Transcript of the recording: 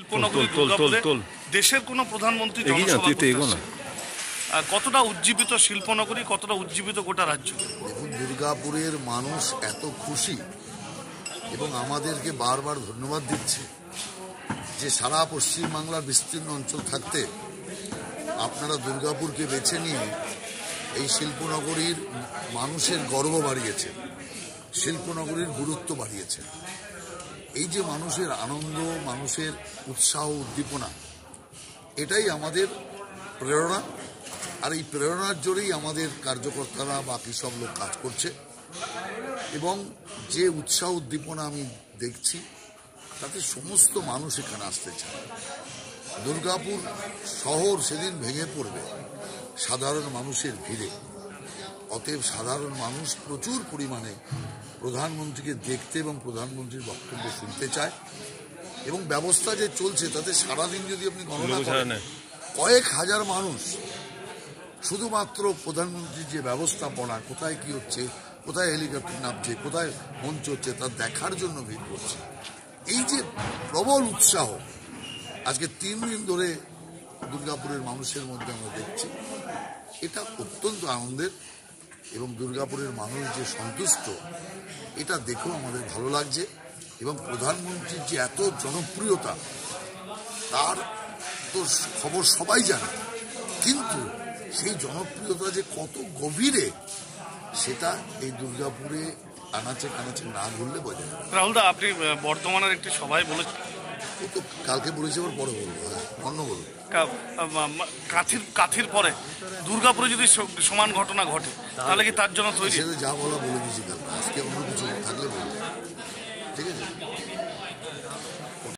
শিল্পনগরী দুর্গাপুরে দেশের কোনো প্রধানমন্ত্রী জনসভা করতে আসছে। কতটা উজ্জীবিত শিল্পনগরী, কতটা উজ্জীবিত গোটা রাজ্য? দেখুন, দুর্গাপুরের মানুষ এত খুশি এবং আমাদেরকে বারবার ধন্যবাদ দিচ্ছে যে সারা পশ্চিমবাংলার বিস্তীর্ণ অঞ্চল থাকতে আপনারা দুর্গাপুরকে বেছে নিয়ে এই শিল্পনগরীর মানুষের গর্ব বাড়িয়েছে, শিল্পনগরীর গুরুত্ব বাড়িয়েছে। এই যে মানুষের আনন্দ, মানুষের উৎসাহ, উদ্দীপনা, এটাই আমাদের প্রেরণা। আর এই প্রেরণার জোরেই আমাদের কার্যকর্তারা বাকি সব লোক কাজ করছে এবং যে উৎসাহ উদ্দীপনা আমি দেখছি তাতে সমস্ত মানুষ এখানে আসতে চায়। দুর্গাপুর শহর সেদিন ভেঙে পড়বে সাধারণ মানুষের ভিড়ে। অতএব সাধারণ মানুষ প্রচুর পরিমাণে প্রধানমন্ত্রীকে দেখতে এবং প্রধানমন্ত্রীর বক্তব্য শুনতে চায় এবং ব্যবস্থা যে চলছে তাতে সারাদিন যদি আপনি গণনা করেন কয়েক হাজার মানুষ শুধুমাত্র প্রধানমন্ত্রীর যে ব্যবস্থাপনা, কোথায় কি হচ্ছে, কোথায় হেলিকপ্টার নামছে, কোথায় মঞ্চ হচ্ছে, তা দেখার জন্য ভিড় করছে। এই যে প্রবল উৎসাহ আজকে 3 দিন ধরে দুর্গাপুরের মানুষের মধ্যে আমরা দেখছি, এটা অত্যন্ত আনন্দের এবং দুর্গাপুরের মানুষ যে সন্তুষ্ট এটা দেখেও আমাদের ভালো লাগছে। এবং প্রধানমন্ত্রীর যে এত জনপ্রিয়তা তার তো খবর সবাই জানে, কিন্তু সেই জনপ্রিয়তা যে কত গভীরে সেটা এই দুর্গাপুরে আনাচে কানাচে না ঘুরলে বোঝা যায়। রাহুল দা, আপনি বর্ধমানের একটি সভায় বলেছেন, ও তো কালকে বলেছে, আবার পরে বলবো, অন্য বলবো। কাথির পরে দুর্গাপুরে যদি সমান ঘটনা ঘটে তাহলে কি তার জন্য তৈরি? যা বলা বলে দিয়েছি কালকে, আজকে অন্য কিছু থাকলে বলবো, ঠিক আছে।